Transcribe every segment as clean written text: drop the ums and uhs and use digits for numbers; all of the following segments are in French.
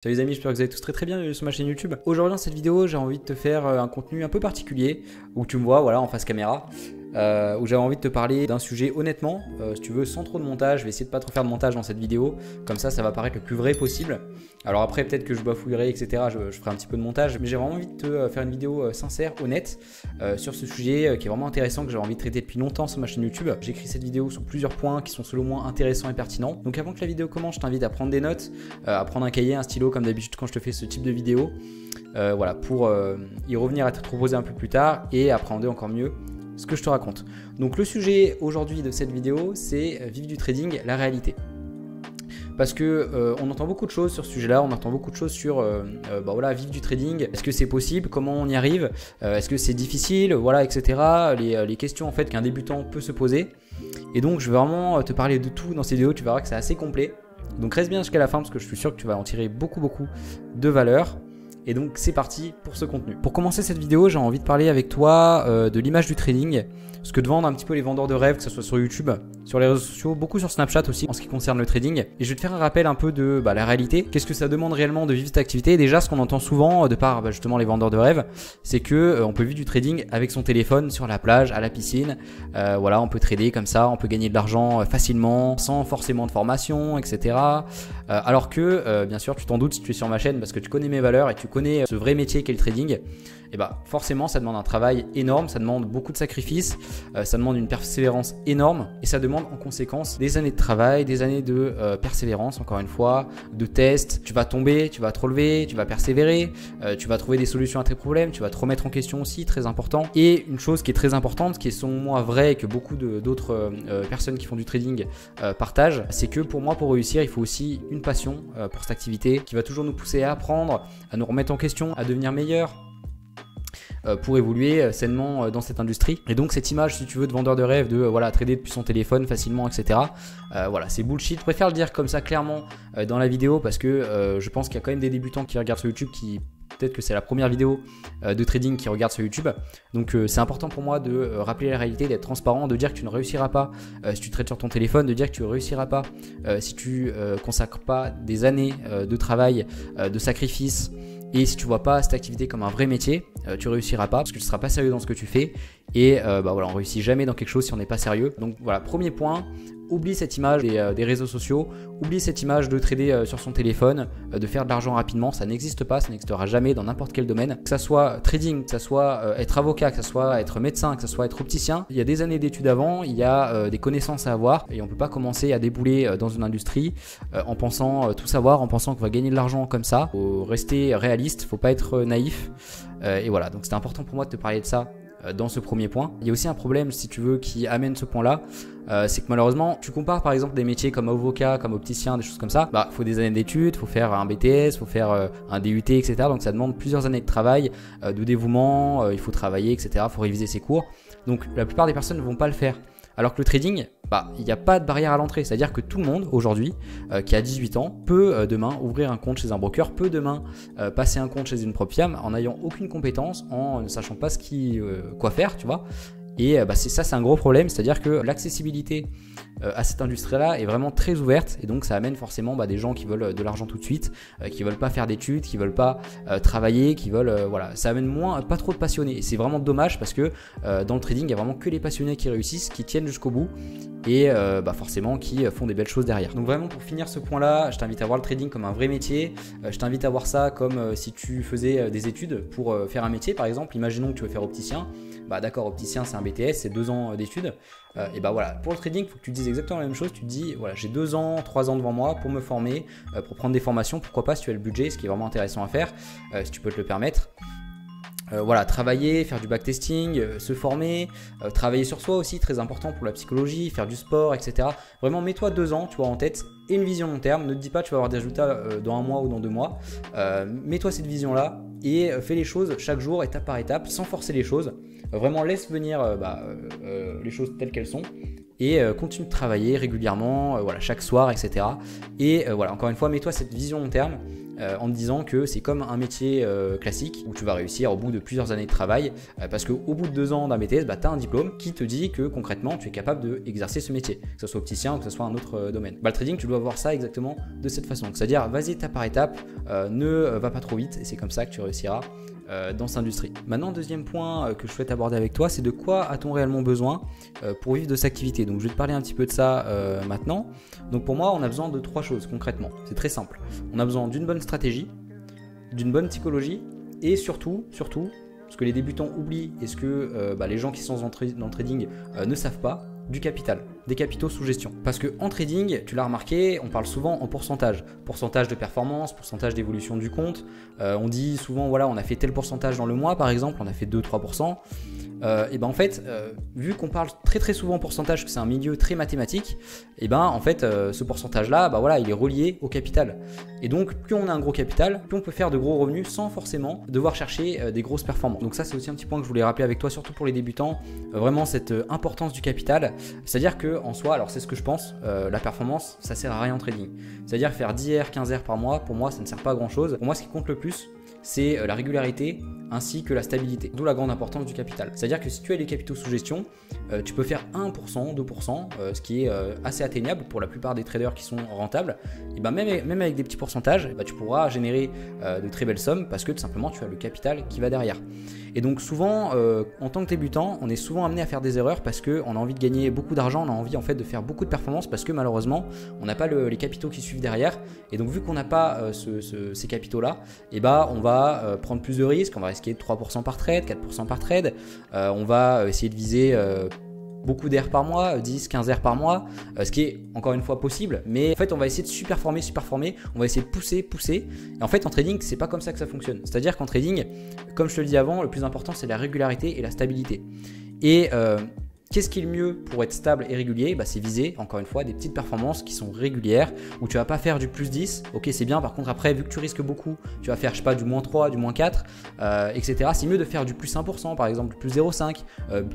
Salut les amis, j'espère que vous allez tous très bien, bienvenue sur ma chaîne YouTube. Aujourd'hui dans cette vidéo, j'ai envie de te faire un contenu un peu particulier, où tu me vois voilà, en face caméra, où j'avais envie de te parler d'un sujet honnêtement, si tu veux, sans trop de montage. Je vais essayer de pas trop faire de montage dans cette vidéo, comme ça va paraître le plus vrai possible. Alors après peut-être que je bafouillerai etc, je ferai un petit peu de montage, mais j'ai vraiment envie de te faire une vidéo sincère, honnête, sur ce sujet qui est vraiment intéressant, que j'ai envie de traiter depuis longtemps sur ma chaîne YouTube. J'ai écrit cette vidéo sur plusieurs points qui sont selon moi intéressants et pertinents. Donc avant que la vidéo commence, je t'invite à prendre des notes, à prendre un cahier, un stylo comme d'habitude quand je te fais ce type de vidéo, voilà, pour y revenir à te proposer un peu plus tard et appréhender encore mieux ce que je te raconte. Donc le sujet aujourd'hui de cette vidéo, c'est vivre du trading, la réalité. Parce que on entend beaucoup de choses sur ce sujet-là, on entend beaucoup de choses sur voilà, vivre du trading. Est-ce que c'est possible? Comment on y arrive? Est-ce que c'est difficile? Voilà, etc. Les questions en fait qu'un débutant peut se poser. Et donc je vais vraiment te parler de tout dans cette vidéo. Tu verras que c'est assez complet. Donc reste bien jusqu'à la fin parce que je suis sûr que tu vas en tirer beaucoup de valeur. Et donc c'est parti pour ce contenu. Pour commencer cette vidéo, j'ai envie de parler avec toi de l'image du trading, ce que te vendent un petit peu les vendeurs de rêves, que ce soit sur YouTube, sur les réseaux sociaux, beaucoup sur Snapchat aussi en ce qui concerne le trading. Et je vais te faire un rappel un peu de la réalité. Qu'est-ce que ça demande réellement de vivre cette activité? Et déjà, ce qu'on entend souvent de par justement les vendeurs de rêves, c'est que on peut vivre du trading avec son téléphone sur la plage, à la piscine. Voilà, on peut trader comme ça, on peut gagner de l'argent facilement, sans forcément de formation, etc. Alors que, bien sûr, tu t'en doutes si tu es sur ma chaîne parce que tu connais mes valeurs et tu connais ce vrai métier qu'est le trading. Et bah forcément ça demande un travail énorme, ça demande beaucoup de sacrifices, ça demande une persévérance énorme et ça demande en conséquence des années de travail, des années de persévérance, encore une fois, de tests. Tu vas tomber, tu vas te relever, tu vas persévérer, tu vas trouver des solutions à tes problèmes, tu vas te remettre en question aussi, très important. Et une chose qui est très importante, qui est selon moi vraie et que beaucoup d'autres personnes qui font du trading partagent, c'est que pour moi, pour réussir, il faut aussi une passion pour cette activité qui va toujours nous pousser à apprendre, à nous remettre en question, à devenir meilleur, pour évoluer sainement dans cette industrie. Et donc cette image, si tu veux, de vendeur de rêve, de voilà, trader depuis son téléphone facilement, etc. Voilà, c'est bullshit. Je préfère le dire comme ça clairement dans la vidéo parce que je pense qu'il y a quand même des débutants qui regardent sur YouTube qui peut-être que c'est la première vidéo de trading qu'ils regardent sur YouTube. Donc c'est important pour moi de rappeler la réalité, d'être transparent, de dire que tu ne réussiras pas si tu trades sur ton téléphone, de dire que tu ne réussiras pas si tu consacres pas des années de travail, de sacrifice. Et si tu vois pas cette activité comme un vrai métier, tu réussiras pas parce que tu seras pas sérieux dans ce que tu fais. Et voilà, on réussit jamais dans quelque chose si on n'est pas sérieux. Donc voilà, premier point, oublie cette image des réseaux sociaux, oublie cette image de trader sur son téléphone, de faire de l'argent rapidement. Ça n'existe pas, ça n'existera jamais dans n'importe quel domaine. Que ça soit trading, que ça soit être avocat, que ça soit être médecin, que ça soit être opticien. Il y a des années d'études avant, il y a des connaissances à avoir et on peut pas commencer à débouler dans une industrie en pensant tout savoir, en pensant qu'on va gagner de l'argent comme ça. Faut rester réaliste, faut pas être naïf. Et voilà, donc c'était important pour moi de te parler de ça dans ce premier point. Il y a aussi un problème, si tu veux, qui amène ce point-là, c'est que malheureusement, tu compares par exemple des métiers comme avocat, comme opticien, des choses comme ça, faut des années d'études, faut faire un BTS, faut faire un DUT, etc. Donc ça demande plusieurs années de travail, de dévouement, il faut travailler, etc. Il faut réviser ses cours. Donc la plupart des personnes ne vont pas le faire. Alors que le trading, il n'y a pas de barrière à l'entrée. C'est-à-dire que tout le monde aujourd'hui qui a 18 ans peut demain ouvrir un compte chez un broker, peut demain passer un compte chez une propre firme en n'ayant aucune compétence, en ne sachant pas quoi faire, tu vois. Et c'est un gros problème, c'est-à-dire que l'accessibilité à cette industrie-là est vraiment très ouverte et donc ça amène forcément des gens qui veulent de l'argent tout de suite, qui veulent pas faire d'études, qui veulent pas travailler, qui veulent voilà, ça amène pas trop de passionnés et c'est vraiment dommage parce que dans le trading il y a vraiment que les passionnés qui réussissent, qui tiennent jusqu'au bout et forcément qui font des belles choses derrière. Donc vraiment pour finir ce point-là, je t'invite à voir le trading comme un vrai métier, je t'invite à voir ça comme si tu faisais des études pour faire un métier par exemple. Imaginons que tu veux faire opticien, d'accord, opticien c'est un BTS, c'est 2 ans d'études. Et voilà, pour le trading, il faut que tu dises exactement la même chose. Tu te dis, voilà, j'ai 2 ans, 3 ans devant moi pour me former, pour prendre des formations. Pourquoi pas si tu as le budget, ce qui est vraiment intéressant à faire, si tu peux te le permettre. Voilà, travailler, faire du backtesting, se former, travailler sur soi aussi, très important pour la psychologie, faire du sport, etc. Vraiment, mets-toi 2 ans, tu vois, en tête et une vision long terme. Ne te dis pas tu vas avoir des résultats dans 1 mois ou dans 2 mois. Mets-toi cette vision-là et fais les choses chaque jour, étape par étape, sans forcer les choses. Vraiment, laisse venir les choses telles qu'elles sont et continue de travailler régulièrement, voilà, chaque soir, etc. Et voilà, encore une fois, mets-toi cette vision long terme. en te disant que c'est comme un métier classique où tu vas réussir au bout de plusieurs années de travail parce qu'au bout de 2 ans d'un BTS, tu as un diplôme qui te dit que concrètement tu es capable d'exercer ce métier, que ce soit opticien ou que ce soit un autre domaine. Le trading, tu dois voir ça exactement de cette façon, c'est-à-dire vas-y étape par étape, ne va pas trop vite et c'est comme ça que tu réussiras dans cette industrie. Maintenant, deuxième point que je souhaite aborder avec toi, c'est de quoi a-t-on réellement besoin pour vivre de cette activité. Donc je vais te parler un petit peu de ça maintenant. Donc pour moi, on a besoin de 3 choses concrètement. C'est très simple. On a besoin d'une bonne stratégie, d'une bonne psychologie et surtout, ce que les débutants oublient et ce que les gens qui sont dans le trading ne savent pas, du capital, des capitaux sous gestion. Parce que en trading, tu l'as remarqué, on parle souvent en pourcentage. Pourcentage de performance, pourcentage d'évolution du compte. On dit souvent, voilà, on a fait tel pourcentage dans le mois par exemple, on a fait 2-3%. Et ben en fait, vu qu'on parle très souvent en pourcentage, que c'est un milieu très mathématique, et ben en fait ce pourcentage là, voilà, il est relié au capital. Et donc plus on a un gros capital, plus on peut faire de gros revenus sans forcément devoir chercher des grosses performances. Donc ça c'est aussi un petit point que je voulais rappeler avec toi, surtout pour les débutants, vraiment cette importance du capital. C'est-à-dire que en soi, alors c'est ce que je pense, la performance ça sert à rien en trading. C'est-à-dire faire 10 R, 15 R par mois, pour moi ça ne sert pas à grand chose. Pour moi ce qui compte le plus, c'est la régularité ainsi que la stabilité, d'où la grande importance du capital. C'est-à-dire que si tu as les capitaux sous gestion, tu peux faire 1%, 2%, ce qui est assez atteignable pour la plupart des traders qui sont rentables. Et ben même avec des petits pourcentages, tu pourras générer de très belles sommes parce que tout simplement tu as le capital qui va derrière. Et donc souvent, en tant que débutant, on est souvent amené à faire des erreurs parce qu'on a envie de gagner beaucoup d'argent, on a envie en fait de faire beaucoup de performances parce que malheureusement, on n'a pas les capitaux qui suivent derrière. Et donc vu qu'on n'a pas ces capitaux-là, et on va prendre plus de risques, on va risquer 3% par trade, 4% par trade, on va essayer de viser beaucoup d'heures par mois, 10, 15 heures par mois, ce qui est encore une fois possible, mais en fait on va essayer de super former, on va essayer de pousser, et en fait en trading c'est pas comme ça que ça fonctionne. C'est-à-dire qu'en trading, comme je te le dis avant, le plus important c'est la régularité et la stabilité. Et qu'est-ce qui est le mieux pour être stable et régulier? C'est viser, encore une fois, des petites performances qui sont régulières, où tu vas pas faire du plus 10, ok c'est bien, par contre après, vu que tu risques beaucoup, tu vas faire, je sais pas, du moins 3, du moins 4, etc. C'est mieux de faire du plus 1%, par exemple, plus 0,5,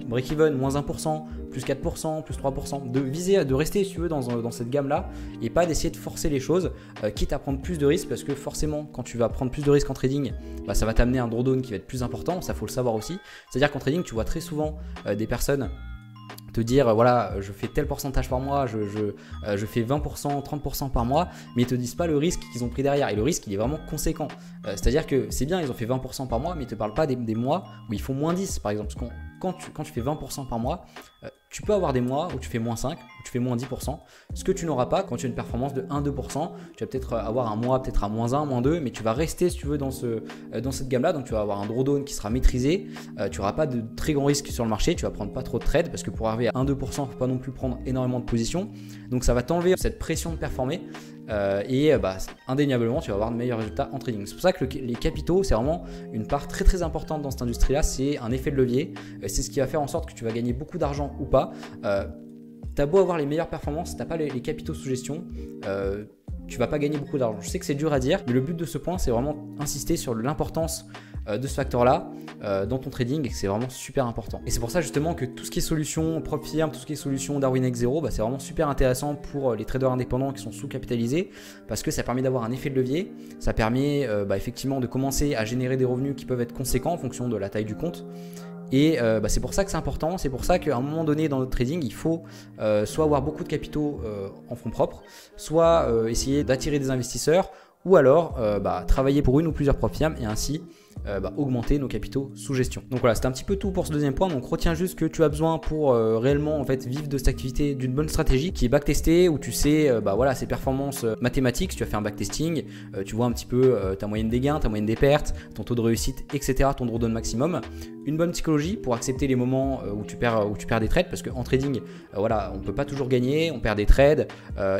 break-even, moins 1%, plus 4%, plus 3%, de viser, de rester, si tu veux, dans cette gamme-là, et pas d'essayer de forcer les choses, quitte à prendre plus de risques, parce que forcément, quand tu vas prendre plus de risques en trading, ça va t'amener un drawdown qui va être plus important, ça faut le savoir aussi. C'est-à-dire qu'en trading, tu vois très souvent des personnes te dire voilà je fais tel pourcentage par mois, je fais 20%, 30% par mois, mais ils te disent pas le risque qu'ils ont pris derrière, et le risque il est vraiment conséquent. C'est à dire que c'est bien, ils ont fait 20% par mois, mais ils te parlent pas des mois où ils font moins 10 par exemple. Parce que quand tu fais 20% par mois, tu peux avoir des mois où tu fais moins 5, où tu fais moins 10%, ce que tu n'auras pas quand tu as une performance de 1-2%. Tu vas peut-être avoir un mois peut-être à moins 1, moins 2, mais tu vas rester si tu veux dans cette gamme là, donc tu vas avoir un drawdown qui sera maîtrisé, tu n'auras pas de très grands risques sur le marché, tu vas prendre pas trop de trades parce que pour arriver à 1-2%, il ne faut pas non plus prendre énormément de positions, donc ça va t'enlever cette pression de performer. Indéniablement tu vas avoir de meilleurs résultats en trading. C'est pour ça que les capitaux c'est vraiment une part très importante dans cette industrie là, c'est un effet de levier, c'est ce qui va faire en sorte que tu vas gagner beaucoup d'argent ou pas. T'as beau avoir les meilleures performances, si t'as pas les capitaux sous gestion, tu vas pas gagner beaucoup d'argent. Je sais que c'est dur à dire, mais le but de ce point c'est vraiment insister sur l'importance de ce facteur là dans ton trading, et que c'est vraiment super important. Et c'est pour ça justement que tout ce qui est solution propre firme, tout ce qui est solution Darwin X0, c'est vraiment super intéressant pour les traders indépendants qui sont sous-capitalisés, parce que ça permet d'avoir un effet de levier, ça permet effectivement de commencer à générer des revenus qui peuvent être conséquents en fonction de la taille du compte. Et c'est pour ça que c'est important, c'est pour ça qu'à un moment donné dans notre trading, il faut soit avoir beaucoup de capitaux en fonds propres, soit essayer d'attirer des investisseurs, ou alors travailler pour une ou plusieurs propres firmes et ainsi augmenter nos capitaux sous gestion. Donc voilà, c'était un petit peu tout pour ce deuxième point. Donc retiens juste que tu as besoin pour réellement en fait vivre de cette activité d'une bonne stratégie qui est backtestée, où tu sais ses performances mathématiques. Si tu as fait un backtesting, tu vois un petit peu ta moyenne des gains, ta moyenne des pertes, ton taux de réussite, etc., ton drawdown maximum. Une bonne psychologie pour accepter les moments où tu perds des trades, parce qu'en trading, on peut pas toujours gagner, on perd des trades,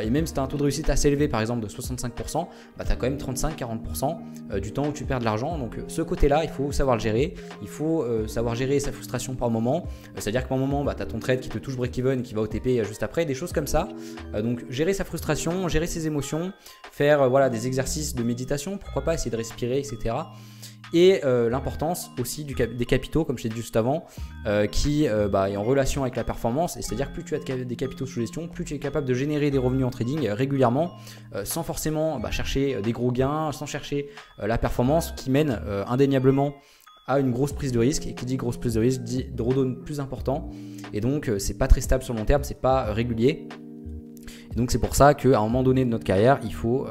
et même si tu as un taux de réussite assez élevé, par exemple de 65%, tu as quand même 35-40% du temps où tu perds de l'argent. Donc ce côté-là, il faut savoir le gérer, il faut savoir gérer sa frustration par moment, c'est-à-dire que par moment, tu as ton trade qui te touche break-even et qui va au TP juste après, des choses comme ça. Donc gérer sa frustration, gérer ses émotions, faire des exercices de méditation, pourquoi pas essayer de respirer, etc. Et l'importance aussi des capitaux, comme je t'ai dit juste avant, qui est en relation avec la performance. Et c'est-à-dire plus tu as des capitaux sous gestion, plus tu es capable de générer des revenus en trading régulièrement, sans forcément chercher des gros gains, sans chercher la performance qui mène indéniablement à une grosse prise de risque. Et qui dit grosse prise de risque dit drawdown plus important. Et donc c'est pas très stable sur le long terme, c'est pas régulier. Et donc c'est pour ça qu'à un moment donné de notre carrière, il faut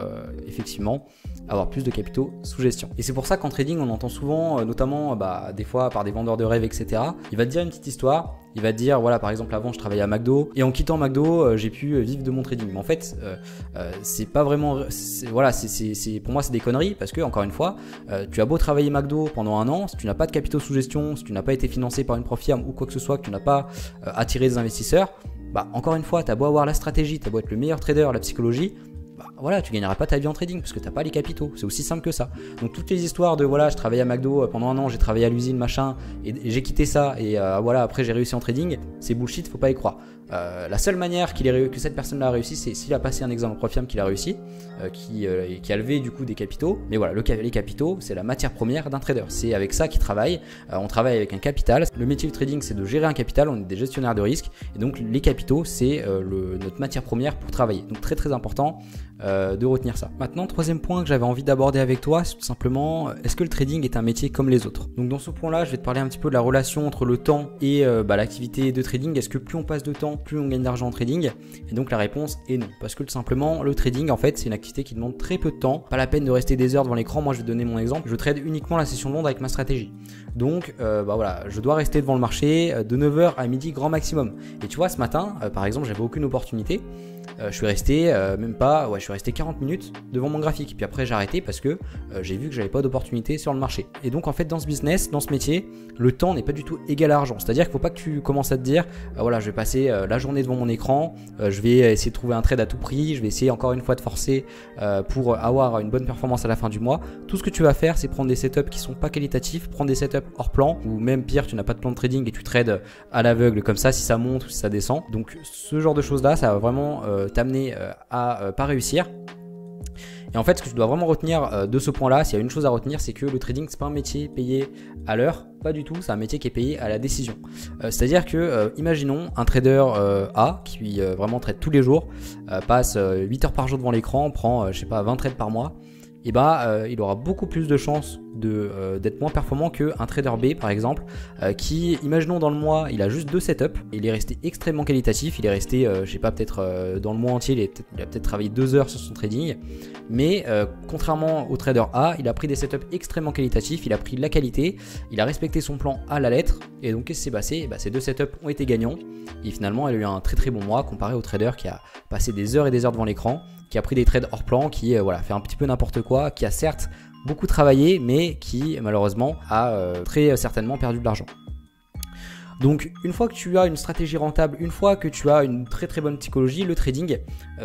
effectivement avoir plus de capitaux sous gestion. Et c'est pour ça qu'en trading, on entend souvent, notamment des fois par des vendeurs de rêves, etc. Il va te dire une petite histoire. Il va te dire, voilà, par exemple, avant, je travaillais à McDo et en quittant McDo, j'ai pu vivre de mon trading. Mais en fait, c'est pas vraiment, voilà, pour moi, c'est des conneries parce que, encore une fois, tu as beau travailler McDo pendant un an, si tu n'as pas de capitaux sous gestion, si tu n'as pas été financé par une prof firme ou quoi que ce soit, que tu n'as pas attiré des investisseurs, encore une fois, tu as beau avoir la stratégie, tu as beau être le meilleur trader, la psychologie, voilà, tu gagneras pas ta vie en trading parce que tu n'as pas les capitaux. C'est aussi simple que ça. Donc toutes les histoires de voilà, je travaillais à McDo pendant un an, j'ai travaillé à l'usine, machin, et j'ai quitté ça et voilà, après j'ai réussi en trading, c'est bullshit, faut pas y croire. La seule manière que cette personne-là a réussi, c'est s'il a passé un examen prof firme qu'il a réussi, qui a levé du coup des capitaux. Mais voilà, les capitaux, c'est la matière première d'un trader. C'est avec ça qu'il travaille. On travaille avec un capital. Le métier du trading, c'est de gérer un capital. On est des gestionnaires de risque. Et donc les capitaux, c'est notre matière première pour travailler. Donc très très important de retenir ça. Maintenant, troisième point que j'avais envie d'aborder avec toi, c'est tout simplement, est-ce que le trading est un métier comme les autres? Donc dans ce point-là, je vais te parler un petit peu de la relation entre le temps et l'activité de trading. Est-ce que plus on passe de temps, plus on gagne d'argent en trading? Et donc la réponse est non, parce que tout simplement le trading en fait c'est une activité qui demande très peu de temps, pas la peine de rester des heures devant l'écran. Moi je vais te donner mon exemple, je trade uniquement la session longue avec ma stratégie, donc voilà, je dois rester devant le marché de 9h à midi grand maximum. Et tu vois, ce matin par exemple, j'avais aucune opportunité. Je suis resté je suis resté 40 minutes devant mon graphique, puis après j'ai arrêté parce que j'ai vu que j'avais pas d'opportunité sur le marché. Et donc en fait dans ce business, dans ce métier, le temps n'est pas du tout égal à l'argent. C'est-à-dire qu'il faut pas que tu commences à te dire voilà, je vais passer la journée devant mon écran, je vais essayer de trouver un trade à tout prix, je vais essayer encore une fois de forcer pour avoir une bonne performance à la fin du mois. Tout ce que tu vas faire, c'est prendre des setups qui sont pas qualitatifs, prendre des setups hors plan, ou même pire, tu n'as pas de plan de trading et tu trades à l'aveugle comme ça, si ça monte ou si ça descend. Donc ce genre de choses là, ça va vraiment t'amener à pas réussir. Et en fait, ce que tu dois vraiment retenir de ce point-là, s'il y a une chose à retenir, c'est que le trading, c'est pas un métier payé à l'heure, pas du tout, c'est un métier qui est payé à la décision. C'est-à-dire que, imaginons un trader A qui vraiment trade tous les jours, passe 8 heures par jour devant l'écran, prend, je sais pas, 20 trades par mois, et il aura beaucoup plus de chances d'être moins performant qu'un trader B par exemple, qui, imaginons dans le mois, il a juste 2 setups, il est resté extrêmement qualitatif, il est resté, je sais pas, peut-être dans le mois entier, il a peut-être travaillé 2 heures sur son trading, mais contrairement au trader A, il a pris des setups extrêmement qualitatifs, il a pris de la qualité, il a respecté son plan à la lettre, et donc qu'est-ce qui s'est passé? Ces 2 setups ont été gagnants, et finalement il a eu un très très bon mois comparé au trader qui a passé des heures et des heures devant l'écran, qui a pris des trades hors plan, qui fait un petit peu n'importe quoi, qui a certes beaucoup travaillé, mais qui malheureusement a très certainement perdu de l'argent. Donc une fois que tu as une stratégie rentable, une fois que tu as une très très bonne psychologie, le trading,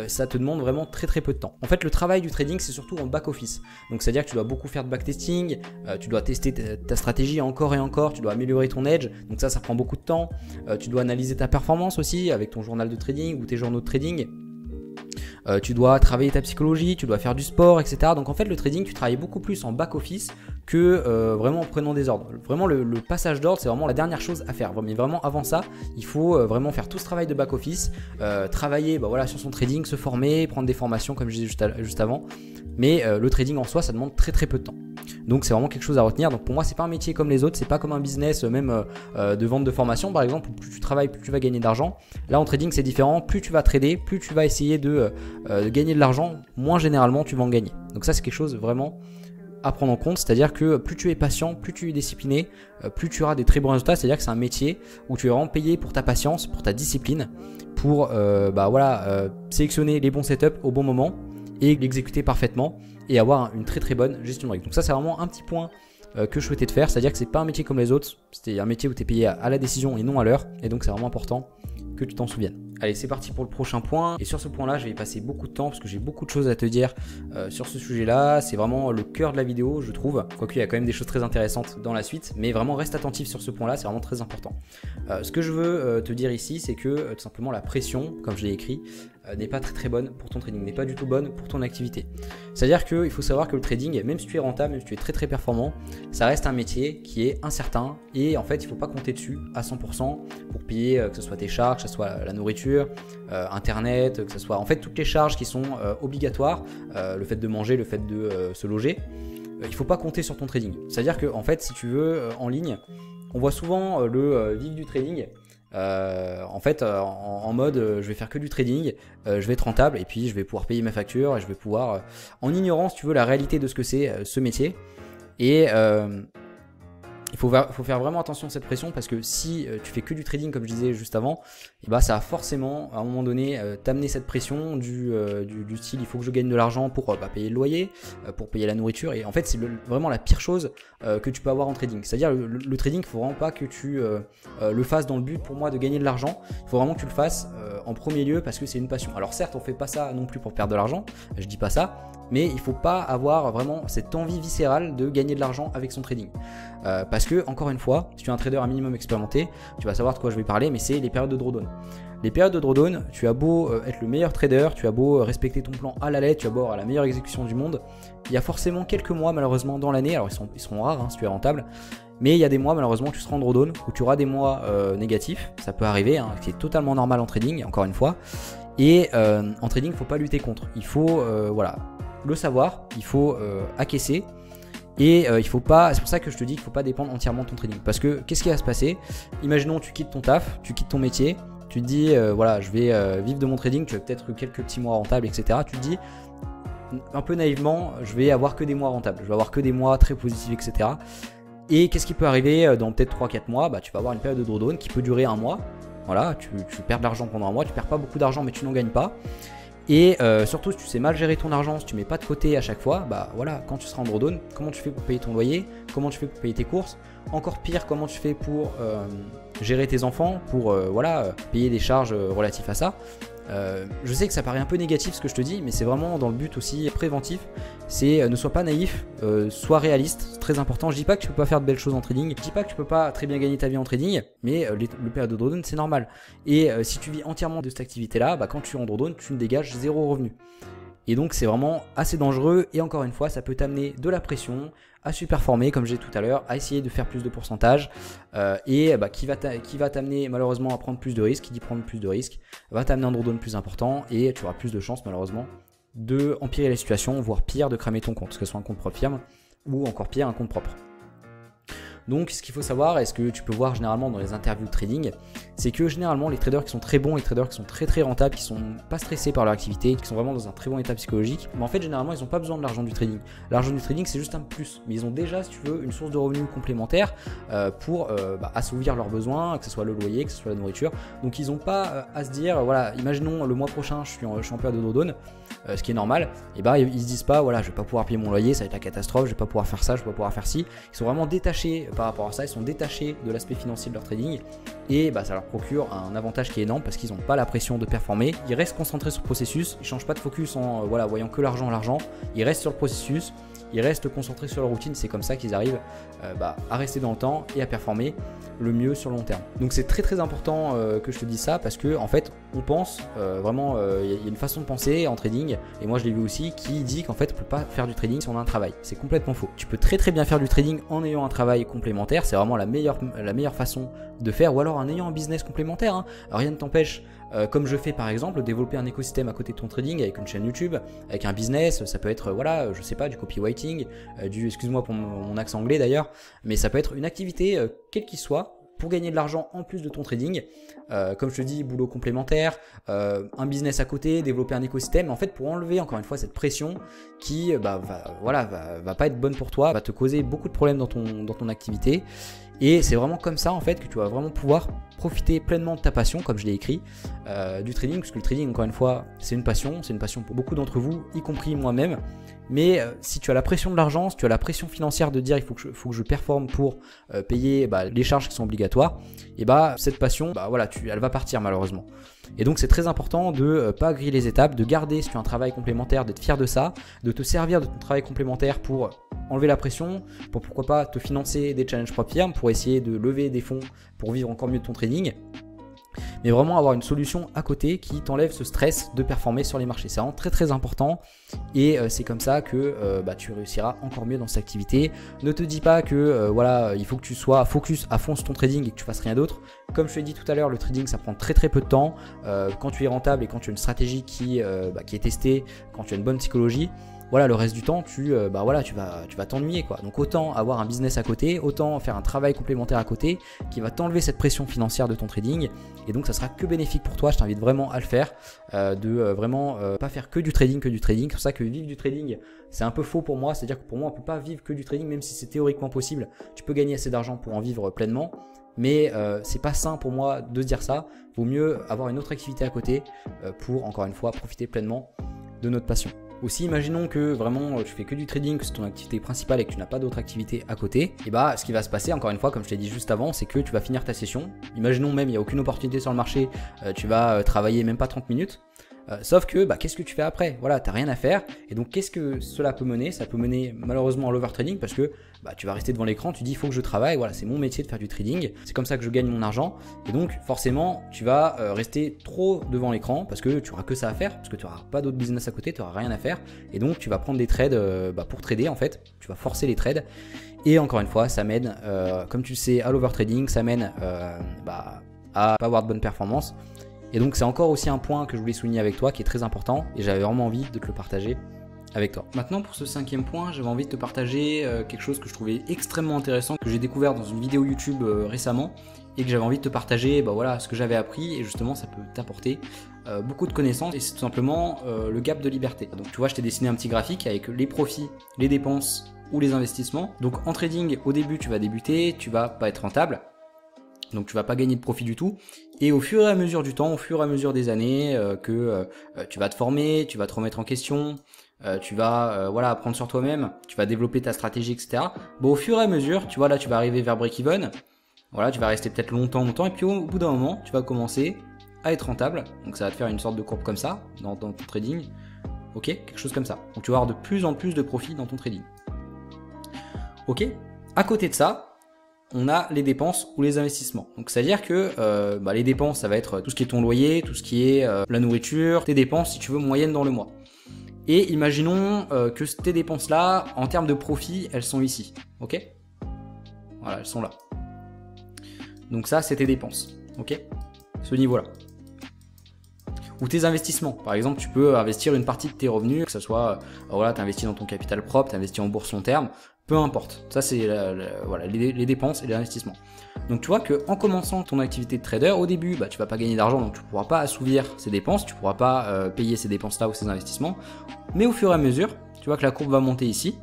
ça te demande vraiment très très peu de temps. En fait, le travail du trading, c'est surtout en back office. Donc c'est à dire que tu dois beaucoup faire de backtesting, tu dois tester ta stratégie encore et encore, tu dois améliorer ton edge, donc ça prend beaucoup de temps. Tu dois analyser ta performance aussi avec ton journal de trading ou tes journaux de trading. Tu dois travailler ta psychologie, tu dois faire du sport, etc. Donc en fait le trading, tu travailles beaucoup plus en back office que vraiment en prenant des ordres. Vraiment le passage d'ordre, c'est vraiment la dernière chose à faire. Mais vraiment avant ça, il faut vraiment faire tout ce travail de back office, travailler sur son trading, se former, prendre des formations comme je disais juste avant. Mais le trading en soi, ça demande très très peu de temps. Donc c'est vraiment quelque chose à retenir. Donc pour moi, c'est pas un métier comme les autres, c'est pas comme un business même de vente de formation par exemple, où plus tu travailles, plus tu vas gagner d'argent. Là en trading, c'est différent. Plus tu vas trader, plus tu vas essayer de gagner de l'argent, moins généralement tu vas en gagner. Donc ça, c'est quelque chose vraiment à prendre en compte, c'est-à-dire que plus tu es patient, plus tu es discipliné, plus tu auras des très bons résultats. C'est-à-dire que c'est un métier où tu es vraiment payé pour ta patience, pour ta discipline, pour sélectionner les bons setups au bon moment et l'exécuter parfaitement et avoir une très très bonne gestion de risque. Donc ça, c'est vraiment un petit point que je souhaitais te faire, c'est-à-dire que c'est pas un métier comme les autres, c'est un métier où tu es payé à la décision et non à l'heure, et donc c'est vraiment important que tu t'en souviennes. Allez, c'est parti pour le prochain point, et sur ce point là je vais y passer beaucoup de temps parce que j'ai beaucoup de choses à te dire sur ce sujet là. C'est vraiment le cœur de la vidéo, je trouve, quoique il y a quand même des choses très intéressantes dans la suite, mais vraiment reste attentif sur ce point là, c'est vraiment très important. Ce que je veux te dire ici, c'est que tout simplement la pression, comme je l'ai écrit, n'est pas très bonne pour ton trading, n'est pas du tout bonne pour ton activité. C'est-à-dire qu'il faut savoir que le trading, même si tu es rentable, même si tu es très performant, ça reste un métier qui est incertain et en fait il ne faut pas compter dessus à 100% pour payer que ce soit tes charges, que ce soit la nourriture, internet, que ce soit en fait toutes les charges qui sont obligatoires, le fait de manger, le fait de se loger. Il ne faut pas compter sur ton trading. C'est-à-dire que en fait si tu veux en ligne, on voit souvent le vivre du trading. En mode je vais faire que du trading, je vais être rentable et puis je vais pouvoir payer ma facture et je vais pouvoir en ignorant si tu veux la réalité de ce que c'est ce métier. Et il faut faire vraiment attention à cette pression parce que si tu fais que du trading comme je disais juste avant, et bah ça va forcément à un moment donné t'amener cette pression du style il faut que je gagne de l'argent pour payer le loyer, pour payer la nourriture, et en fait c'est vraiment la pire chose que tu peux avoir en trading. C'est-à-dire le trading, il ne faut vraiment pas que tu le fasses dans le but pour moi de gagner de l'argent, il faut vraiment que tu le fasses en premier lieu parce que c'est une passion. Alors certes on fait pas ça non plus pour perdre de l'argent, je dis pas ça, mais il ne faut pas avoir vraiment cette envie viscérale de gagner de l'argent avec son trading. Parce que, encore une fois, si tu es un trader un minimum expérimenté, tu vas savoir de quoi je vais parler, mais c'est les périodes de drawdown. Les périodes de drawdown, tu as beau être le meilleur trader, tu as beau respecter ton plan à la lettre, tu as beau avoir la meilleure exécution du monde, il y a forcément quelques mois malheureusement dans l'année, alors ils seront rares si tu es rentable, mais il y a des mois malheureusement où tu seras en drawdown, où tu auras des mois négatifs, ça peut arriver, c'est totalement normal en trading, encore une fois, et en trading il ne faut pas lutter contre, il faut le savoir, il faut acquiescer. Et il faut pas, c'est pour ça que je te dis qu'il ne faut pas dépendre entièrement de ton trading. Parce que qu'est-ce qui va se passer? Imaginons tu quittes ton taf, tu quittes ton métier, tu te dis je vais vivre de mon trading, tu as peut-être quelques petits mois rentables, etc. Tu te dis un peu naïvement, je vais avoir que des mois rentables, je vais avoir que des mois très positifs, etc. Et qu'est-ce qui peut arriver dans peut-être 3-4 mois? Tu vas avoir une période de drawdown qui peut durer un mois. Voilà, tu perds de l'argent pendant un mois, tu perds pas beaucoup d'argent mais tu n'en gagnes pas. Et surtout si tu sais mal gérer ton argent, si tu mets pas de côté à chaque fois, quand tu seras en drawdown, comment tu fais pour payer ton loyer, comment tu fais pour payer tes courses, encore pire comment tu fais pour gérer tes enfants, pour payer des charges relatives à ça. Je sais que ça paraît un peu négatif ce que je te dis, mais c'est vraiment dans le but aussi préventif. C'est ne sois pas naïf, sois réaliste, c'est très important. Je dis pas que tu peux pas faire de belles choses en trading, je dis pas que tu peux pas très bien gagner ta vie en trading, mais le période de drawdown c'est normal. Et si tu vis entièrement de cette activité là, quand tu es en drawdown, tu ne dégages zéro revenu. Et donc c'est vraiment assez dangereux et encore une fois ça peut t'amener de la pression, à surperformer comme j'ai dit tout à l'heure, à essayer de faire plus de pourcentage qui va t'amener malheureusement à prendre plus de risques. Qui dit prendre plus de risques va t'amener un drawdown plus important et tu auras plus de chances malheureusement de empirer la situation, voire pire de cramer ton compte, que ce soit un compte propre firme ou encore pire un compte propre. Donc ce qu'il faut savoir, et ce que tu peux voir généralement dans les interviews de trading, c'est que généralement les traders qui sont très bons, les traders qui sont très rentables, qui sont pas stressés par leur activité, qui sont vraiment dans un très bon état psychologique, mais en fait généralement ils n'ont pas besoin de l'argent du trading. L'argent du trading c'est juste un plus, mais ils ont déjà si tu veux une source de revenus complémentaire pour assouvir leurs besoins, que ce soit le loyer, que ce soit la nourriture. Donc ils n'ont pas à se dire imaginons le mois prochain je suis en période de drawdown, ce qui est normal, et ils se disent pas je vais pas pouvoir payer mon loyer, ça va être la catastrophe, je vais pas pouvoir faire ça, je vais pas pouvoir faire ci. Ils sont vraiment détachés par rapport à ça, ils sont détachés de l'aspect financier de leur trading et ça leur procure un avantage qui est énorme parce qu'ils n'ont pas la pression de performer, ils restent concentrés sur le processus, ils changent pas de focus en voyant que l'argent, ils restent sur le processus, ils restent concentrés sur leur routine, c'est comme ça qu'ils arrivent à rester dans le temps et à performer le mieux sur le long terme. Donc c'est très important que je te dise ça parce que en fait on pense vraiment, il y a une façon de penser en trading et moi je l'ai vu aussi qui dit qu'en fait on peut pas faire du trading si on a un travail. C'est complètement faux. Tu peux très bien faire du trading en ayant un travail complémentaire, c'est vraiment la meilleure façon de faire, ou alors en ayant un business complémentaire. Alors, rien ne t'empêche, comme je fais par exemple, de développer un écosystème à côté de ton trading avec une chaîne YouTube, avec un business, ça peut être je sais pas, du copywriting, excuse-moi pour mon accent anglais d'ailleurs, mais ça peut être une activité quelle qu'il soit pour gagner de l'argent en plus de ton trading, comme je te dis, boulot complémentaire, un business à côté, développer un écosystème, en fait pour enlever encore une fois cette pression qui va pas être bonne pour toi, va te causer beaucoup de problèmes dans ton activité. Et c'est vraiment comme ça en fait que tu vas vraiment pouvoir profiter pleinement de ta passion, comme je l'ai écrit, du trading, parce que le trading encore une fois c'est une passion pour beaucoup d'entre vous, y compris moi-même. Mais si tu as la pression de l'argent, si tu as la pression financière de dire il faut que je performe pour payer les charges qui sont obligatoires, et cette passion, elle va partir malheureusement. Et donc c'est très important de pas griller les étapes, de garder si tu as un travail complémentaire, d'être fier de ça, de te servir de ton travail complémentaire pour enlever la pression, pour pourquoi pas te financer des challenges propres firmes, pour essayer de lever des fonds pour vivre encore mieux de ton trading. mais vraiment avoir une solution à côté qui t'enlève ce stress de performer sur les marchés. C'est vraiment très très important et c'est comme ça que tu réussiras encore mieux dans cette activité. Ne te dis pas que voilà, il faut que tu sois focus à fond sur ton trading et que tu fasses rien d'autre. Comme je te l'ai dit tout à l'heure, le trading ça prend très très peu de temps. Quand tu es rentable et quand tu as une stratégie qui est testée, quand tu as une bonne psychologie, voilà, le reste du temps, tu vas t'ennuyer quoi. Donc autant avoir un business à côté, autant faire un travail complémentaire à côté qui va t'enlever cette pression financière de ton trading. Et donc ça sera que bénéfique pour toi. Je t'invite vraiment à le faire, vraiment pas faire que du trading. C'est pour ça que vivre du trading, c'est un peu faux pour moi. C'est-à-dire que pour moi, on peut pas vivre que du trading, même si c'est théoriquement possible. Tu peux gagner assez d'argent pour en vivre pleinement. Mais c'est pas sain pour moi de dire ça. Vaut mieux avoir une autre activité à côté pour encore une fois profiter pleinement de notre passion. Aussi, imaginons que vraiment tu fais que du trading, que c'est ton activité principale et que tu n'as pas d'autre activité à côté. Et bah, ce qui va se passer, encore une fois, comme je t'ai dit juste avant, c'est que tu vas finir ta session. Imaginons même, il n'y a aucune opportunité sur le marché, tu vas travailler même pas 30 minutes. Sauf que, qu'est-ce que tu fais après? Voilà, tu n'as rien à faire. Et donc, qu'est-ce que cela peut mener? Ça peut mener malheureusement à l'overtrading parce que tu vas rester devant l'écran, tu dis il faut que je travaille, voilà, c'est mon métier de faire du trading. C'est comme ça que je gagne mon argent. Et donc, forcément, tu vas rester trop devant l'écran parce que tu n'auras que ça à faire, parce que tu n'auras pas d'autre business à côté, tu n'auras rien à faire. Et donc, tu vas prendre des trades pour trader en fait. Tu vas forcer les trades. Et encore une fois, ça mène, comme tu le sais, à l'overtrading, ça mène à pas avoir de bonne performance. Et donc c'est encore aussi un point que je voulais souligner avec toi qui est très important et j'avais vraiment envie de te le partager avec toi. Maintenant pour ce 5e point, j'avais envie de te partager quelque chose que je trouvais extrêmement intéressant, que j'ai découvert dans une vidéo YouTube récemment et que j'avais envie de te partager ce que j'avais appris et justement ça peut t'apporter beaucoup de connaissances et c'est tout simplement le gap de liberté. Donc tu vois, je t'ai dessiné un petit graphique avec les profits, les dépenses ou les investissements. Donc en trading, au début tu vas débuter, tu vas pas être rentable. Donc tu vas pas gagner de profit du tout. Et au fur et à mesure du temps, au fur et à mesure des années, tu vas te former, tu vas te remettre en question, tu vas apprendre sur toi-même, tu vas développer ta stratégie, etc. Au fur et à mesure, tu vois là, tu vas arriver vers break-even. Voilà, tu vas rester peut-être longtemps, et puis au bout d'un moment, tu vas commencer à être rentable. Donc ça va te faire une sorte de courbe comme ça dans ton trading. Ok, quelque chose comme ça. Donc tu vas avoir de plus en plus de profit dans ton trading. Ok. À côté de ça, on a les dépenses ou les investissements. Donc c'est-à-dire que les dépenses, ça va être tout ce qui est ton loyer, tout ce qui est la nourriture, tes dépenses si tu veux moyennes dans le mois. Et imaginons que tes dépenses-là, en termes de profit, elles sont ici. Ok? Voilà, elles sont là. Donc ça, c'est tes dépenses. Ok? Ce niveau-là. Ou tes investissements. Par exemple, tu peux investir une partie de tes revenus, que ce soit, tu investis dans ton capital propre, tu investis en bourse long terme, peu importe. Ça, c'est les dépenses et les investissements. Donc, tu vois qu'en commençant ton activité de trader, au début, tu vas pas gagner d'argent, donc tu ne pourras pas assouvir ces dépenses, tu ne pourras pas payer ces dépenses-là ou ces investissements. Mais au fur et à mesure, tu vois que la courbe va monter ici.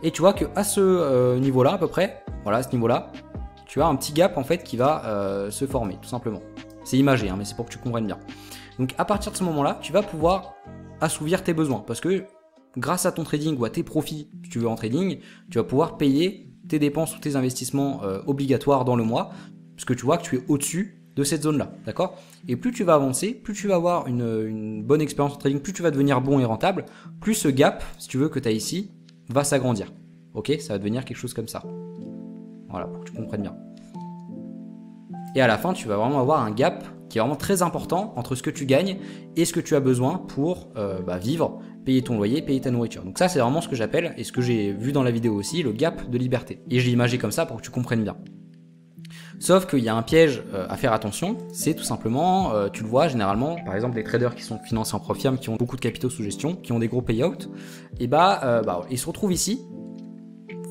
Et tu vois qu'à ce niveau-là, à peu près, voilà, à ce niveau-là, tu as un petit gap en fait qui va se former, tout simplement. C'est imagé, mais c'est pour que tu comprennes bien. Donc à partir de ce moment-là, tu vas pouvoir assouvir tes besoins parce que grâce à ton trading ou à tes profits que tu veux en trading, tu vas pouvoir payer tes dépenses ou tes investissements obligatoires dans le mois parce que tu vois que tu es au-dessus de cette zone-là, d'accord? Et plus tu vas avancer, plus tu vas avoir une bonne expérience en trading, plus tu vas devenir bon et rentable, plus ce gap, si tu veux, que tu as ici, va s'agrandir. Ok? Ça va devenir quelque chose comme ça. Voilà, pour que tu comprennes bien. Et à la fin, tu vas vraiment avoir un gap qui est vraiment très important entre ce que tu gagnes et ce que tu as besoin pour vivre, payer ton loyer, payer ta nourriture. Donc ça, c'est vraiment ce que j'appelle, et ce que j'ai vu dans la vidéo aussi, le gap de liberté. Et j'ai imagé comme ça pour que tu comprennes bien. Sauf qu'il y a un piège à faire attention, c'est tout simplement, tu le vois généralement, par exemple des traders qui sont financés en profit, qui ont beaucoup de capitaux sous gestion, qui ont des gros payouts, et ils se retrouvent ici,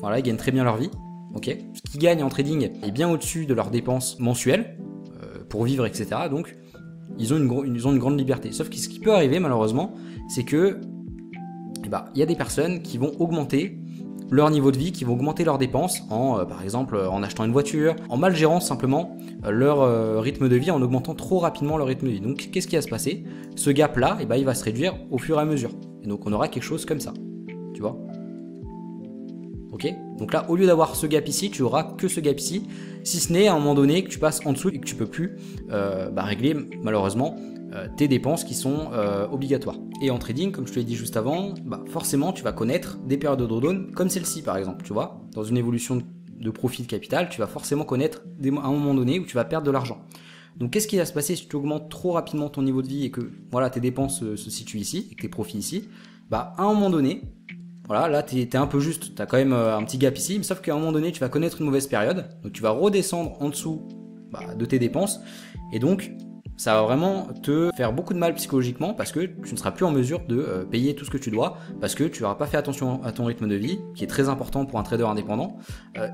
voilà, ils gagnent très bien leur vie, ok. Ce qu'ils gagnent en trading est bien au-dessus de leurs dépenses mensuelles, pour vivre, etc. Donc, ils ont une grande liberté. Sauf que ce qui peut arriver, malheureusement, c'est que il y a des personnes qui vont augmenter leur niveau de vie, qui vont augmenter leurs dépenses, par exemple en achetant une voiture, en mal gérant simplement leur rythme de vie, en augmentant trop rapidement leur rythme de vie. Donc, qu'est-ce qui va se passer? Ce gap-là, il va se réduire au fur et à mesure. Et donc, on aura quelque chose comme ça. Tu vois? Ok, donc là, au lieu d'avoir ce gap ici, tu auras que ce gap ici, si ce n'est à un moment donné que tu passes en dessous et que tu peux plus régler malheureusement tes dépenses qui sont obligatoires. Et en trading, comme je te l'ai dit juste avant, forcément tu vas connaître des périodes de drawdown comme celle-ci par exemple, tu vois, dans une évolution de profit de capital, tu vas forcément connaître à un moment donné où tu vas perdre de l'argent. Donc qu'est-ce qui va se passer si tu augmentes trop rapidement ton niveau de vie et que voilà, tes dépenses se situent ici et que tes profits ici? Bah à un moment donné, voilà, là tu es un peu juste, tu as quand même un petit gap ici, mais sauf qu'à un moment donné tu vas connaître une mauvaise période, donc tu vas redescendre en dessous de tes dépenses, et donc ça va vraiment te faire beaucoup de mal psychologiquement parce que tu ne seras plus en mesure de payer tout ce que tu dois, parce que tu n'auras pas fait attention à ton rythme de vie, qui est très important pour un trader indépendant,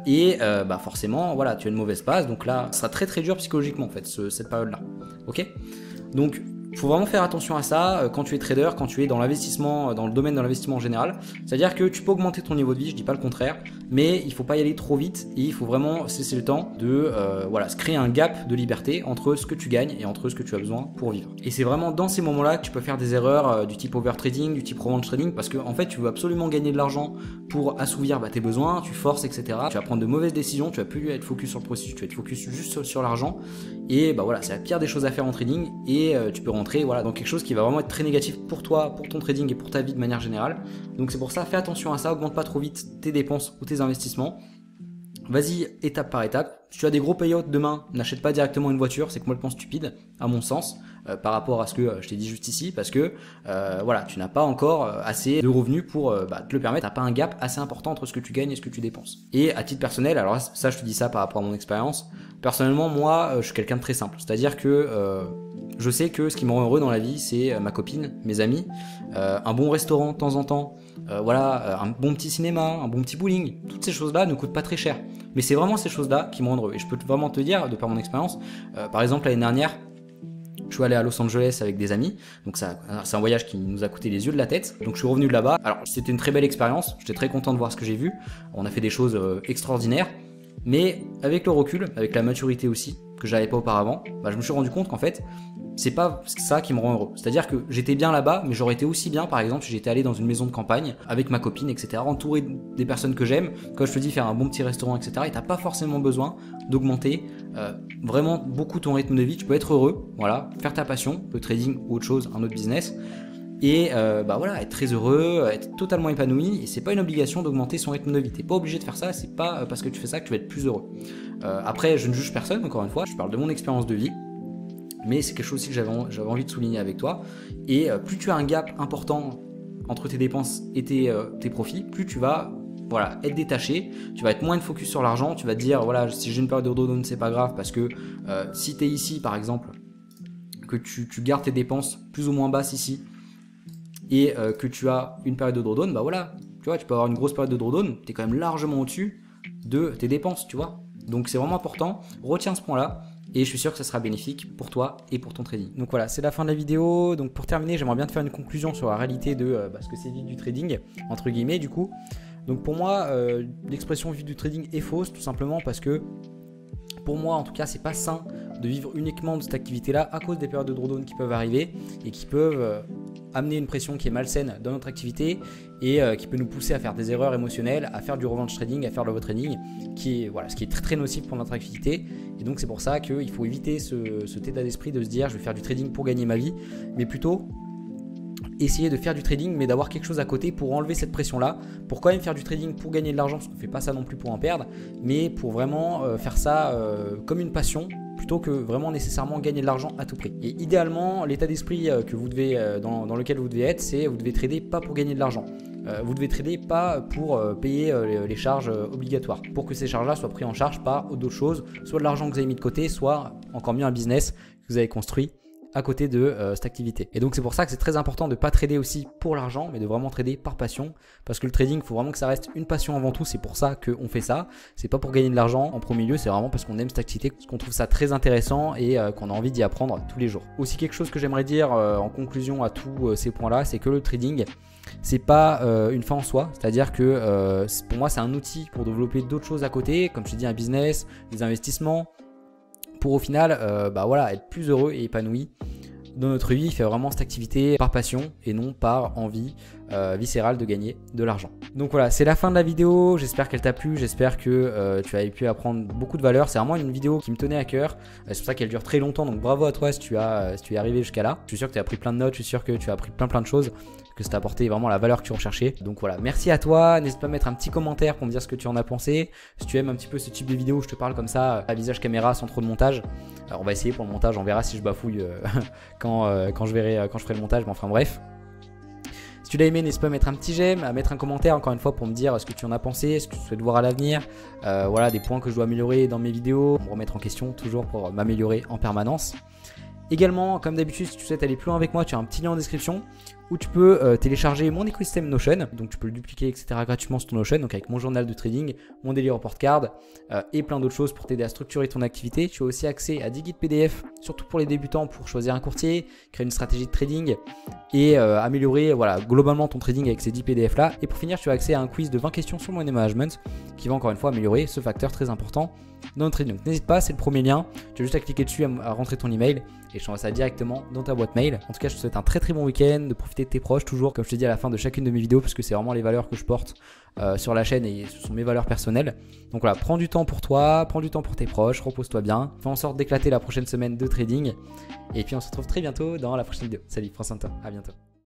et forcément, voilà, tu as une mauvaise passe, donc là, ça sera très très dur psychologiquement en fait, cette période-là. Ok? Donc, il faut vraiment faire attention à ça quand tu es trader, quand tu es dans l'investissement, dans le domaine de l'investissement en général. C'est-à-dire que tu peux augmenter ton niveau de vie, je dis pas le contraire, mais il faut pas y aller trop vite et il faut vraiment cesser le temps de se créer un gap de liberté entre ce que tu gagnes et entre ce que tu as besoin pour vivre. Et c'est vraiment dans ces moments-là que tu peux faire des erreurs du type overtrading, du type revenge trading, parce que en fait tu veux absolument gagner de l'argent pour assouvir tes besoins, tu forces, etc. Tu vas prendre de mauvaises décisions, tu vas plus être focus sur le processus, tu vas être focus juste sur l'argent. Et voilà, c'est la pire des choses à faire en trading et tu peux rentrer dans quelque chose qui va vraiment être très négatif pour toi, pour ton trading et pour ta vie de manière générale. Donc c'est pour ça, fais attention à ça, augmente pas trop vite tes dépenses ou tes investissements. Vas-y étape par étape. Si tu as des gros payouts demain, n'achète pas directement une voiture, c'est complètement stupide à mon sens par rapport à ce que je t'ai dit juste ici, parce que tu n'as pas encore assez de revenus pour te le permettre, tu n'as pas un gap assez important entre ce que tu gagnes et ce que tu dépenses. Et à titre personnel, alors ça je te dis ça par rapport à mon expérience, personnellement moi je suis quelqu'un de très simple, c'est-à-dire que je sais que ce qui me rend heureux dans la vie c'est ma copine, mes amis, un bon restaurant de temps en temps, un bon petit cinéma, un bon petit bowling, toutes ces choses-là ne coûtent pas très cher. Mais c'est vraiment ces choses-là qui me rendent heureux. Et je peux vraiment te dire, de par mon expérience, par exemple l'année dernière, je suis allé à Los Angeles avec des amis, donc c'est un voyage qui nous a coûté les yeux de la tête. Donc je suis revenu de là-bas. Alors c'était une très belle expérience, j'étais très content de voir ce que j'ai vu. On a fait des choses extraordinaires, mais avec le recul, avec la maturité aussi, que j'avais pas auparavant, je me suis rendu compte qu'en fait, c'est pas ça qui me rend heureux. C'est-à-dire que j'étais bien là-bas, mais j'aurais été aussi bien, par exemple, si j'étais allé dans une maison de campagne avec ma copine, etc., entouré des personnes que j'aime. Comme je te dis, faire un bon petit restaurant, etc. Et t'as pas forcément besoin d'augmenter vraiment beaucoup ton rythme de vie. Tu peux être heureux, voilà, faire ta passion, le trading ou autre chose, un autre business. Et être très heureux, être totalement épanoui. Et c'est pas une obligation d'augmenter son rythme de vie. T'es pas obligé de faire ça. C'est pas parce que tu fais ça que tu vas être plus heureux. Après, je ne juge personne. Encore une fois, je parle de mon expérience de vie. Mais c'est quelque chose aussi que j'avais envie de souligner avec toi. Et plus tu as un gap important entre tes dépenses et tes profits, plus tu vas être détaché, tu vas être moins de focus sur l'argent, tu vas te dire si j'ai une période de drawdown c'est pas grave, parce que si tu es ici par exemple, que tu gardes tes dépenses plus ou moins basses ici et que tu as une période de drawdown, tu vois, tu peux avoir une grosse période de drawdown, tu es quand même largement au-dessus de tes dépenses, tu vois. Donc c'est vraiment important, retiens ce point là. Et je suis sûr que ça sera bénéfique pour toi et pour ton trading. Donc voilà, c'est la fin de la vidéo. Donc pour terminer, j'aimerais bien te faire une conclusion sur la réalité de ce que c'est vivre du trading, entre guillemets du coup. Donc pour moi, l'expression vivre du trading est fausse, tout simplement parce que pour moi en tout cas, c'est pas sain de vivre uniquement de cette activité-là à cause des périodes de drawdown qui peuvent arriver et qui peuvent amener une pression qui est malsaine dans notre activité et qui peut nous pousser à faire des erreurs émotionnelles, à faire du revenge trading, à faire de l'overtrading, ce qui est très très nocif pour notre activité. Et donc c'est pour ça qu'il faut éviter cet état d'esprit de se dire je vais faire du trading pour gagner ma vie, mais plutôt essayer de faire du trading mais d'avoir quelque chose à côté pour enlever cette pression là, pour quand même faire du trading pour gagner de l'argent, parce qu'on ne fait pas ça non plus pour en perdre, mais pour vraiment faire ça comme une passion plutôt que vraiment nécessairement gagner de l'argent à tout prix. Et idéalement, l'état d'esprit que vous devez, dans lequel vous devez être, c'est vous devez trader pas pour gagner de l'argent. Vous devez trader pas pour payer les charges obligatoires, pour que ces charges-là soient prises en charge par d'autres choses, soit de l'argent que vous avez mis de côté, soit encore mieux un business que vous avez construit à côté de cette activité. Et donc c'est pour ça que c'est très important de ne pas trader aussi pour l'argent, mais de vraiment trader par passion, parce que le trading, il faut vraiment que ça reste une passion avant tout. C'est pour ça qu'on fait ça, c'est pas pour gagner de l'argent en premier lieu, c'est vraiment parce qu'on aime cette activité, parce qu'on trouve ça très intéressant et qu'on a envie d'y apprendre tous les jours. Aussi quelque chose que j'aimerais dire en conclusion à tous ces points là, c'est que le trading, c'est pas une fin en soi, c'est-à-dire que pour moi c'est un outil pour développer d'autres choses à côté, comme je te dis, un business, des investissements, pour au final être plus heureux et épanoui dans notre vie. Il fait vraiment cette activité par passion et non par envie viscérale de gagner de l'argent. Donc voilà, c'est la fin de la vidéo, j'espère qu'elle t'a plu, j'espère que tu as pu apprendre beaucoup de valeur. C'est vraiment une vidéo qui me tenait à cœur, c'est pour ça qu'elle dure très longtemps, donc bravo à toi si tu es arrivé jusqu'à là. Je suis sûr que tu as appris plein de notes, je suis sûr que tu as appris plein de choses que ça t'a apporté vraiment la valeur que tu recherchais. Donc voilà, merci à toi. N'hésite pas à mettre un petit commentaire pour me dire ce que tu en as pensé. Si tu aimes un petit peu ce type de vidéo où je te parle comme ça, à visage caméra, sans trop de montage. Alors on va essayer pour le montage, on verra si je bafouille quand je ferai le montage, mais enfin bref. Si tu l'as aimé, n'hésite pas à mettre un petit j'aime, à mettre un commentaire encore une fois pour me dire ce que tu en as pensé, ce que tu souhaites voir à l'avenir, voilà, des points que je dois améliorer dans mes vidéos, me remettre en question toujours pour m'améliorer en permanence. Également, comme d'habitude, si tu souhaites aller plus loin avec moi, tu as un petit lien en description où tu peux télécharger mon écosystème Notion. Donc tu peux le dupliquer, etc. gratuitement sur ton Notion, donc avec mon journal de trading, mon daily report card et plein d'autres choses pour t'aider à structurer ton activité. Tu as aussi accès à 10 guides PDF, surtout pour les débutants, pour choisir un courtier, créer une stratégie de trading et améliorer voilà, globalement ton trading avec ces 10 PDF là. Et pour finir, tu as accès à un quiz de 20 questions sur le money management qui va encore une fois améliorer ce facteur très important dans notre trading. Donc n'hésite pas, c'est le premier lien. Tu as juste à cliquer dessus, à rentrer ton email et je t'envoie ça directement dans ta boîte mail. En tout cas, je te souhaite un très très bon week-end, de profiter de tes proches toujours, comme je te dis à la fin de chacune de mes vidéos, parce que c'est vraiment les valeurs que je porte sur la chaîne et ce sont mes valeurs personnelles. Donc voilà, prends du temps pour toi, prends du temps pour tes proches, repose-toi bien, fais en sorte d'éclater la prochaine semaine de trading et puis on se retrouve très bientôt dans la prochaine vidéo. Salut, prends soin de toi, à bientôt.